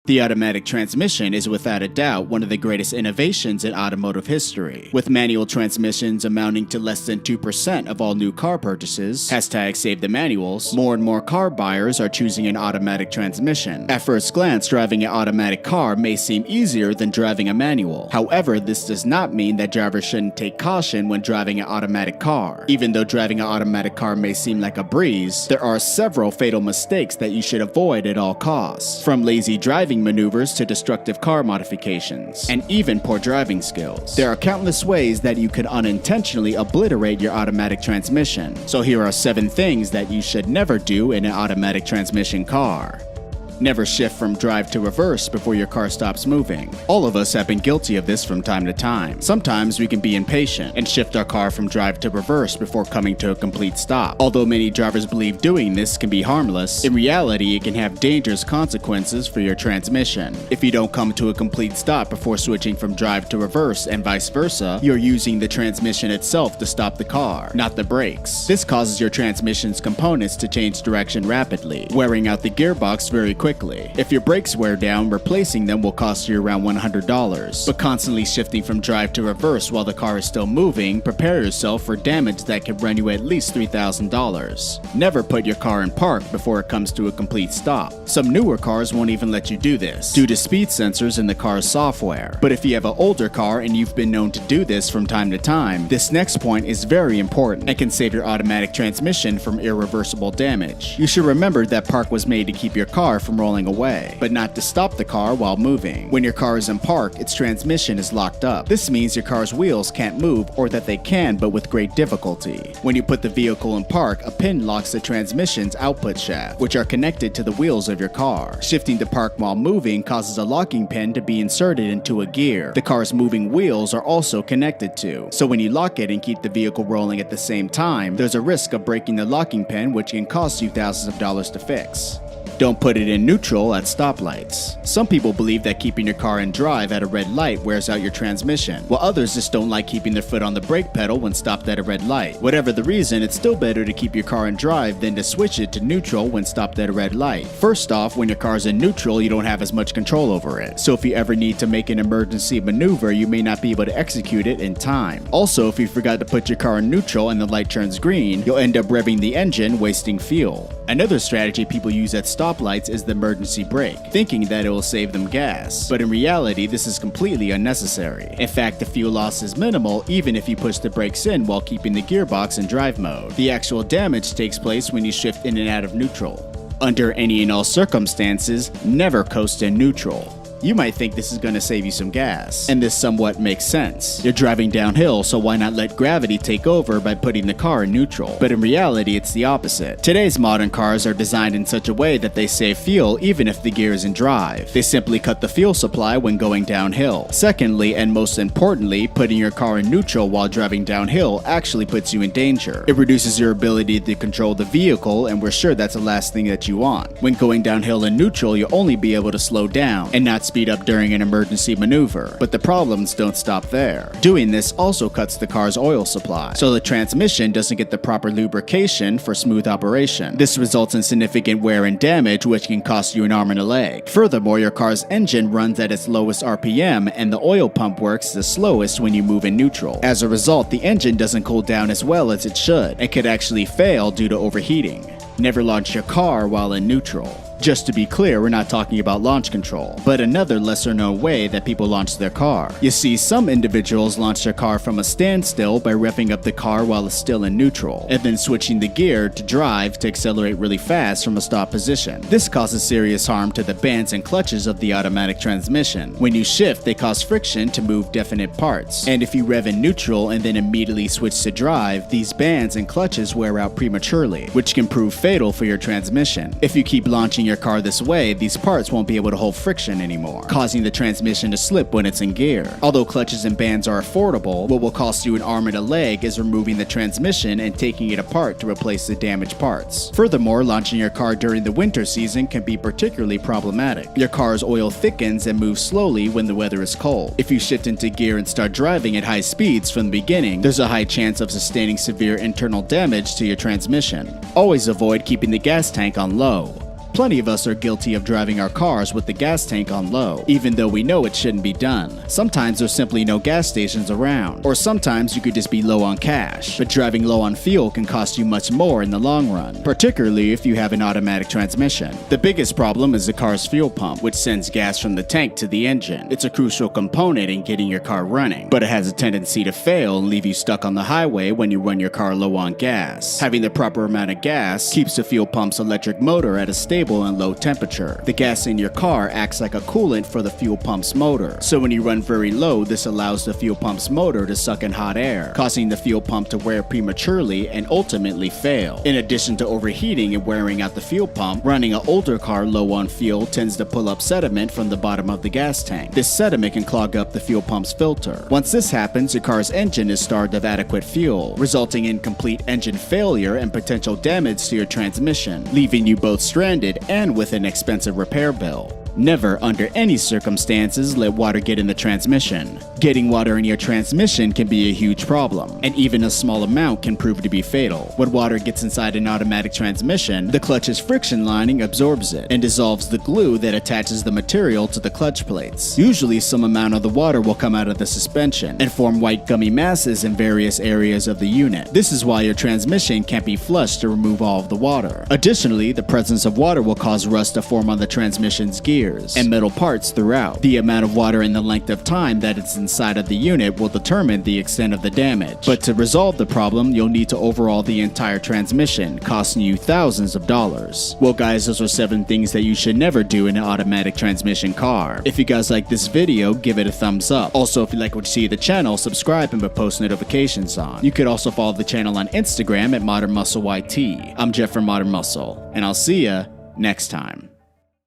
The automatic transmission is without a doubt one of the greatest innovations in automotive history. With manual transmissions amounting to less than 2% of all new car purchases, #SaveTheManuals, more and more car buyers are choosing an automatic transmission. At first glance, driving an automatic car may seem easier than driving a manual. However, this does not mean that drivers shouldn't take caution when driving an automatic car. Even though driving an automatic car may seem like a breeze, there are several fatal mistakes that you should avoid at all costs. From lazy driving maneuvers to destructive car modifications, and even poor driving skills. There are countless ways that you could unintentionally obliterate your automatic transmission. So here are 7 things that you should never do in an automatic transmission car. Never shift from drive to reverse before your car stops moving. All of us have been guilty of this from time to time. Sometimes we can be impatient and shift our car from drive to reverse before coming to a complete stop. Although many drivers believe doing this can be harmless, in reality it can have dangerous consequences for your transmission. If you don't come to a complete stop before switching from drive to reverse and vice versa, you're using the transmission itself to stop the car, not the brakes. This causes your transmission's components to change direction rapidly, wearing out the gearbox very quickly. If your brakes wear down, replacing them will cost you around $100. But constantly shifting from drive to reverse while the car is still moving, prepare yourself for damage that could run you at least $3,000. Never put your car in park before it comes to a complete stop. Some newer cars won't even let you do this, due to speed sensors in the car's software. But if you have an older car and you've been known to do this from time to time, this next point is very important and can save your automatic transmission from irreversible damage. You should remember that park was made to keep your car from rolling away, but not to stop the car while moving. When your car is in park, its transmission is locked up. This means your car's wheels can't move, or that they can but with great difficulty. When you put the vehicle in park, a pin locks the transmission's output shaft, which are connected to the wheels of your car. Shifting to park while moving causes a locking pin to be inserted into a gear the car's moving wheels are also connected to. So when you lock it and keep the vehicle rolling at the same time, there's a risk of breaking the locking pin, which can cost you thousands of dollars to fix. Don't put it in neutral at stoplights. Some people believe that keeping your car in drive at a red light wears out your transmission, while others just don't like keeping their foot on the brake pedal when stopped at a red light. Whatever the reason, it's still better to keep your car in drive than to switch it to neutral when stopped at a red light. First off, when your car's in neutral, you don't have as much control over it. So if you ever need to make an emergency maneuver, you may not be able to execute it in time. Also, if you forgot to put your car in neutral and the light turns green, you'll end up revving the engine, wasting fuel. Another strategy people use at stoplights is the emergency brake, thinking that it will save them gas. But in reality, this is completely unnecessary. In fact, the fuel loss is minimal even if you push the brakes in while keeping the gearbox in drive mode. The actual damage takes place when you shift in and out of neutral. Under any and all circumstances, never coast in neutral. You might think this is going to save you some gas, and this somewhat makes sense. You're driving downhill, so why not let gravity take over by putting the car in neutral? But in reality, it's the opposite. Today's modern cars are designed in such a way that they save fuel even if the gear is in drive. They simply cut the fuel supply when going downhill. Secondly, and most importantly, putting your car in neutral while driving downhill actually puts you in danger. It reduces your ability to control the vehicle, and we're sure that's the last thing that you want. When going downhill in neutral, you'll only be able to slow down and not speed up during an emergency maneuver. But the problems don't stop there. Doing this also cuts the car's oil supply, so the transmission doesn't get the proper lubrication for smooth operation. This results in significant wear and damage, which can cost you an arm and a leg. Furthermore, your car's engine runs at its lowest RPM, and the oil pump works the slowest when you move in neutral. As a result, the engine doesn't cool down as well as it should, and could actually fail due to overheating. Never launch your car while in neutral. Just to be clear, we're not talking about launch control, but another lesser known way that people launch their car. You see, some individuals launch their car from a standstill by revving up the car while it's still in neutral, and then switching the gear to drive to accelerate really fast from a stop position. This causes serious harm to the bands and clutches of the automatic transmission. When you shift, they cause friction to move definite parts, and if you rev in neutral and then immediately switch to drive, these bands and clutches wear out prematurely, which can prove fatal for your transmission. If you keep launching your car this way, these parts won't be able to hold friction anymore, causing the transmission to slip when it's in gear. Although clutches and bands are affordable, what will cost you an arm and a leg is removing the transmission and taking it apart to replace the damaged parts. Furthermore, launching your car during the winter season can be particularly problematic. Your car's oil thickens and moves slowly when the weather is cold. If you shift into gear and start driving at high speeds from the beginning, there's a high chance of sustaining severe internal damage to your transmission. Always avoid keeping the gas tank on low. Plenty of us are guilty of driving our cars with the gas tank on low, even though we know it shouldn't be done. Sometimes there's simply no gas stations around, or sometimes you could just be low on cash, but driving low on fuel can cost you much more in the long run, particularly if you have an automatic transmission. The biggest problem is the car's fuel pump, which sends gas from the tank to the engine. It's a crucial component in getting your car running, but it has a tendency to fail and leave you stuck on the highway when you run your car low on gas. Having the proper amount of gas keeps the fuel pump's electric motor at a stable and low temperature. The gas in your car acts like a coolant for the fuel pump's motor, so when you run very low, this allows the fuel pump's motor to suck in hot air, causing the fuel pump to wear prematurely and ultimately fail. In addition to overheating and wearing out the fuel pump, running an older car low on fuel tends to pull up sediment from the bottom of the gas tank. This sediment can clog up the fuel pump's filter. Once this happens, your car's engine is starved of adequate fuel, resulting in complete engine failure and potential damage to your transmission, leaving you both stranded and with an expensive repair bill. Never, under any circumstances, let water get in the transmission. Getting water in your transmission can be a huge problem, and even a small amount can prove to be fatal. When water gets inside an automatic transmission, the clutch's friction lining absorbs it and dissolves the glue that attaches the material to the clutch plates. Usually, some amount of the water will come out of the suspension and form white gummy masses in various areas of the unit. This is why your transmission can't be flushed to remove all of the water. Additionally, the presence of water will cause rust to form on the transmission's gears and metal parts throughout. The amount of water and the length of time that it's inside of the unit will determine the extent of the damage. But to resolve the problem, you'll need to overhaul the entire transmission, costing you thousands of dollars. Well guys, those are 7 things that you should never do in an automatic transmission car. If you guys like this video, give it a thumbs up. Also, if you like what you see of the channel, subscribe and put post notifications on. You could also follow the channel on Instagram at Modern Muscle YT. I'm Jeff from Modern Muscle, and I'll see ya next time.